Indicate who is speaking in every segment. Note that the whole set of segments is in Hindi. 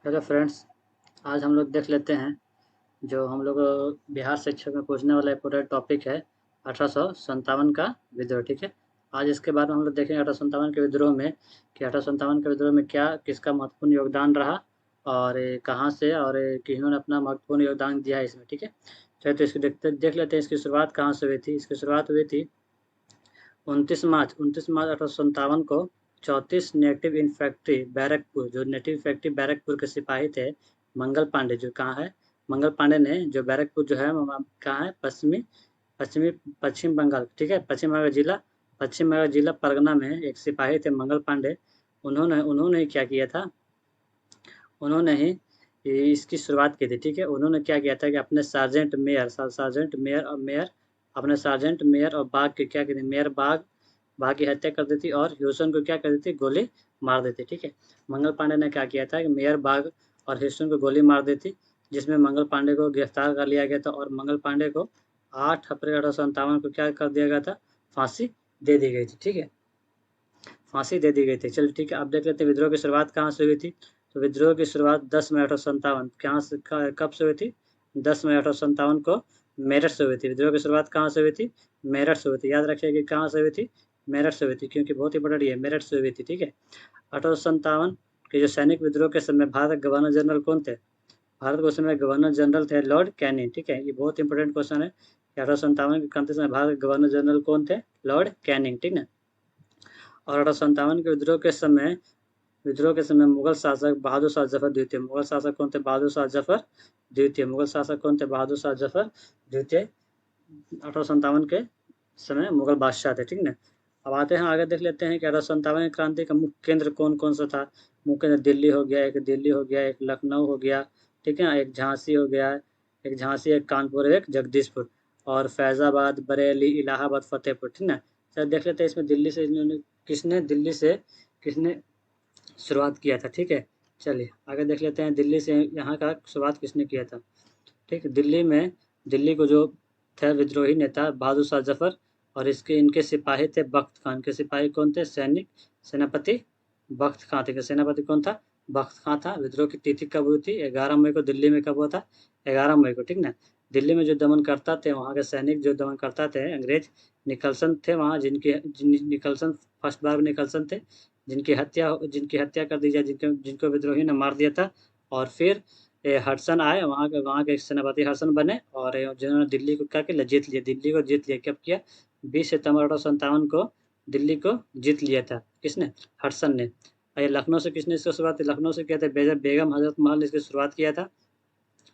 Speaker 1: Hello friends. आज हम लोग देख लेते हैं जो हम लोग बिहार शिक्षक में पूछने वाला इम्पोर्टेंट टॉपिक है 1857 का विद्रोह। ठीक है, आज इसके बाद हम लोग देखेंगे 1857 के विद्रोह में कि 1857 के विद्रोह में क्या किसका महत्वपूर्ण योगदान रहा और कहाँ से और किन्होंने अपना महत्वपूर्ण योगदान दिया है इसमें। ठीक है, चलिए तो इसको देख लेते हैं इसकी शुरुआत कहाँ से हुई थी। इसकी शुरुआत हुई थी 29 मार्च 1857 को 34 नेटिव इन्फेंट्री बैरकपुर, जो नेटिव इन्फेंट्री बैरकपुर के सिपाही थे मंगल पांडे, जो कहाँ है मंगल पांडे ने, जो बैरकपुर जो है कहाँ है, पश्चिमी पश्चिमी पश्चिम बंगाल। ठीक है, पश्चिम बंगाल जिला परगना में एक सिपाही थे मंगल पांडे। उन्होंने उन्होंने क्या किया था, उन्होंने ही इसकी शुरुआत की थी। ठीक है, उन्होंने क्या किया था कि अपने सार्जेंट मेयर अपने सार्जेंट मेयर और बाघ के क्या कहते हैं, मेयर बाघ की हत्या कर दी थी और ह्यूसन को क्या कर दी थी, गोली मार दी थी। ठीक है, मंगल पांडे ने क्या किया था कि मेयर बाघ और ह्यूसन को गोली मार दी थी, जिसमें मंगल पांडे को गिरफ्तार कर लिया गया था और मंगल पांडे को 8 अप्रैल 1857 को क्या कर दिया गया था, फांसी दे दी गई थी। ठीक है, फांसी दे दी गई थी। चलिए ठीक है, अब देख लेते हैं विद्रोह की शुरुआत कहाँ से हुई थी। तो विद्रोह की शुरुआत 10 मई 1857 कहाँ से कब से हुई थी, 10 मई 1857 को मेरठ से हुई थी। विद्रोह की शुरुआत कहाँ से हुई थी, मेरठ से हुई थी। याद रखिए कि कहाँ से हुई थी, मेरठ से हुई थी, क्योंकि बहुत ही बड़ा ये मेरठ से हुई थी। ठीक है, 1857 के जो सैनिक विद्रोह के समय भारत के गवर्नर जनरल कौन थे, भारत के उस समय गवर्नर जनरल थे लॉर्ड कैनिंग। ठीक है, ये बहुत इंपॉर्टेंट क्वेश्चन है कि 1857 के क्रांति समय भारत के गवर्नर जनरल कौन थे, लॉर्ड कैनिंग। ठीक है, और 1857 के विद्रोह के समय मुगल शासक बहादुर शाह जफर द्वितीय, मुगल शासक कौन थे, बहादुर शाह जफर द्वितीय, मुगल शासक कौन थे, बहादुर शाह जफर द्वितीय 1857 के समय मुगल बादशाह थे। ठीक है, अब आते हैं आगे, देख लेते हैं कि 1857 की क्रांति का मुख्य केंद्र कौन कौन सा था। मुख्य केंद्र दिल्ली हो गया, एक लखनऊ हो गया, ठीक है, एक झांसी हो गया, एक कानपुर, एक जगदीशपुर, और फैजाबाद, बरेली, इलाहाबाद, फतेहपुर। ठीक है, चलिए देख लेते हैं इसमें दिल्ली से किसने शुरुआत किया था। ठीक है, चलिए आगे देख लेते हैं दिल्ली से यहाँ का शुरुआत किसने किया था। ठीक है, दिल्ली को जो थे विद्रोही नेता बहादुर शाह जफर, और इनके सिपाही थे बख्त खान। के सिपाही कौन थे, सेनापति बख्त खान थे। सेनापति कौन था, बख्त खान था। विद्रोह की तिथि कब हुई थी, 11 मई को। दिल्ली में कब हुआ था, 11 मई को। ठीक ना, दिल्ली में जो दमन करता थे, वहाँ के सैनिक जो दमन करता थे अंग्रेज निकलसन थे वहाँ, निकलसन फर्स्ट बार निकलसन थे, जिनकी हत्या कर दी जाए, जिनको विद्रोही ने मार दिया था। और फिर हडसन आए, वहाँ के सेनापति हडसन बने, और जिन्होंने दिल्ली को क्या किया, दिल्ली को जीत लिया। कब किया, 20 सितंबर 1857 को दिल्ली को जीत लिया था। किसने, हडसन ने। और ये लखनऊ से किसने इसकी शुरुआत, लखनऊ से किया था बेगम हजरत महल ने इसकी शुरुआत किया था।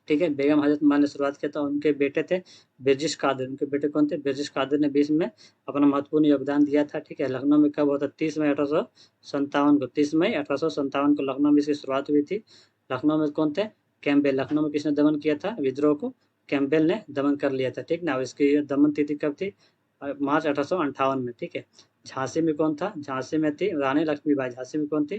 Speaker 1: ठीक है, बेगम हजरत महल ने शुरुआत किया था। उनके बेटे थे ब्रिटिश कादिर। उनके बेटे कौन थे, ब्रिटिश कादिर ने बीच में अपना महत्वपूर्ण योगदान दिया था। ठीक है, लखनऊ में कब हुआ था, 30 मई 1857 को। 30 मई 1857 को लखनऊ में इसकी शुरुआत हुई थी। लखनऊ में कौन थे, कैम्पबेल। लखनऊ में किसने दमन किया था विद्रोह को, कैम्पबेल ने दमन कर लिया था। ठीक ना, इसकी दमन तिथि कब थी, मार्च 1858 में। ठीक है, झांसी में कौन था, झांसी में थी रानी लक्ष्मीबाई। झांसी में कौन थी,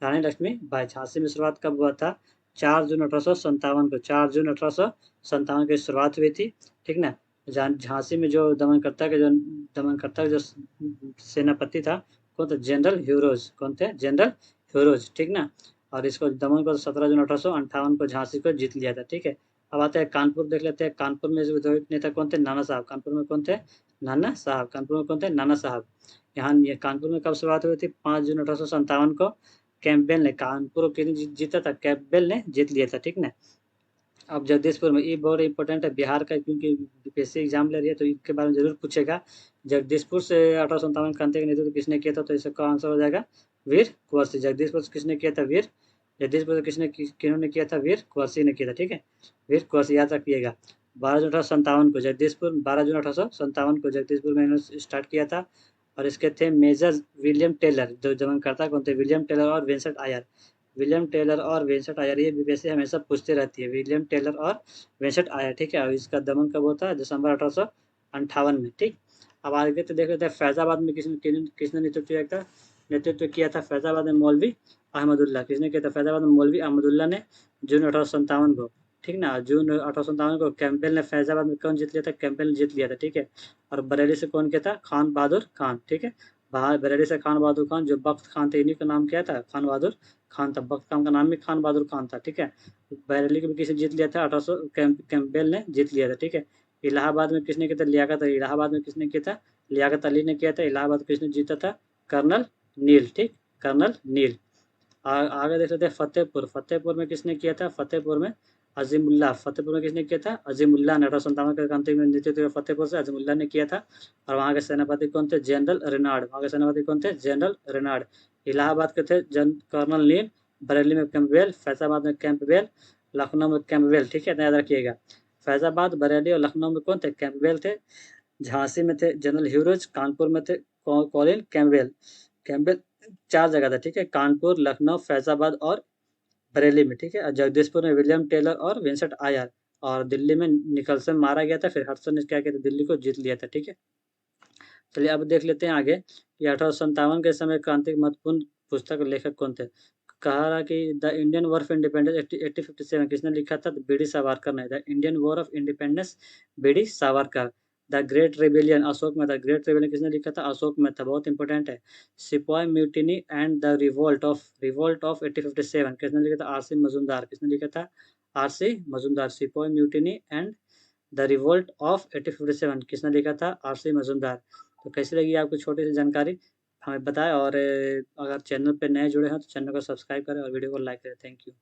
Speaker 1: रानी लक्ष्मीबाई। झांसी में शुरुआत कब हुआ था, 4 जून 1857 को। 4 जून 1857 की शुरुआत हुई थी। ठीक ना, झांसी में जो दमनकर्ता का जो सेनापति था कौन था, जनरल ह्यूरोज। कौन थे, जनरल ह्यूरोज। ठीक ना, और इसको दमन को 17 जून 1858 को झांसी को जीत लिया था। ठीक है, अब आते हैं कानपुर, देख लेते हैं कानपुर में विद्रोही नेता कौन थे, नाना साहब। कानपुर में कौन थे, नाना साहब। कानपुर में कौन थे, नाना साहब। यहाँ ये कानपुर में कब शुरुआत हुई थी, 5 जून 1857 को। कैंपबेल ने कानपुर को जीता था, कैंपबेल ने जीत लिया था। ठीक ना, अब जगदीशपुर में, ये बहुत इंपॉर्टेंट है बिहार का, क्योंकि यूपीएससी एग्जाम ले रही है तो इनके बारे में जरूर पूछेगा। जगदीशपुर से 1857 क्रांति का नेतृत्व किसने किया था, तो इसका आंसर हो जाएगा वीर कुंवर सिंह। जगदीशपुर से किसने किया था, जगदीशपुर से किन्होंने किया था, वीर कुंवर सिंह ने किया था। ठीक है, वीर कुंवर सिंह, याद रखिएगा। 12 जून 1857 को जगदीशपुर, 12 जून 1857 को जगदीशपुर में इन्होंने स्टार्ट किया था। और इसके थे मेजर विलियम टेलर, जो दमनकर्ता कौन थे, विलियम टेलर और विंसेंट आयर। विलियम टेलर और विंसेंट आयर, ये बीपीएससी हमेशा पूछते रहती है, विलियम टेलर और विंसेंट आयर। ठीक है, और इसका दमन कब होता है, दिसंबर 1858 में। ठीक, अब आगे तो देख लेते हैं फैजाबाद में किसने नेतृत्व किया था फैजाबाद में, मौलवी अहमदुल्ला। किसने किया था फैजाबाद में, मौलवी अहमदुल्ला ने, जून 1857 को। ठीक ना, जून 1857 को कैंपबेल ने फैजाबाद में कौन जीत लिया था, कैंपबेल ने जीत लिया था। ठीक है, और बरेली से कौन किया था, खान बहादुर खान। ठीक है, बरेली से खान बहादुर खान, जो बख्त खान थे इन्हीं का नाम क्या था, खान बहादुर खान था। बख्त खान का नाम भी खान बहादुर खान था, ठीक है। बरेली को भी किसने जीत लिया था, 1800 कैंपबेल ने जीत लिया था, ठीक है। इलाहाबाद में किसने किया था, लियाकत अली। इलाहाबाद में किसने किया था, लियाकत अली ने किया था। इलाहाबाद किसने जीता था, कर्नल नील, ठीक, कर्नल नील। आगे देख लेते हैं फतेहपुर। फतेहपुर में किसने किया था, फतेहपुर में अजीमुल्ला। फतेहपुर में किसने किया था, अजीमुल्ला ने। 1857 के क्रांति में नेतृत्व फतेहपुर से अजीमुल्ला ने किया था। और वहाँ के सेनापति कौन थे, जनरल रेनाड। वहाँ के सेनापति कौन थे, जनरल रेनाड। इलाहाबाद के थे कर्नल नील। बरेली में कैंपबेल, फैजाबाद में कैंपबेल, लखनऊ में कैंपबेल, ठीक है, याद रखिएगा। फैजाबाद, बरेली और लखनऊ में कौन थे, कैंपबेल थे। झांसी में थे जनरल ह्यूरोज, कानपुर में थे कॉलिन कैंपबेल। कैंपबेल 4 जगह था, ठीक है, कानपुर, लखनऊ, फैजाबाद और बरेली में, ठीक है। और जगदीशपुर में विलियम टेलर और विंसेंट आयर। और दिल्ली में निकलसन मारा गया था, फिर हडसन ने क्या किया था, दिल्ली को जीत लिया था, ठीक है। चलिए अब देख लेते हैं आगे कि 1857 के समय क्रांति महत्वपूर्ण पुस्तक लेखक कौन थे। कहा रहा कि the Indian war of independence 1857 किसने लिखा था, बी डी सावरकर ने। The Indian war of independence, B D Savarkar. The great rebellion, Ashok Mehta. Great rebellion किसने लिखा था, अशोक मेहता, बहुत इंपॉर्टेंट है। सिपाही mutiny and the revolt of 1857 किसने लिखा था, आर सी मजूमदार। किसने लिखा था, are C Majumdar. Sipahi mutiny and the revolt of 1857 किसने लिखा था, आर सी मजूमदार। तो कैसी लगी आपको छोटी सी जानकारी, हमें बताएं। और अगर चैनल पे नए जुड़े हैं तो चैनल को सब्सक्राइब करें और वीडियो को लाइक करें। Thank you.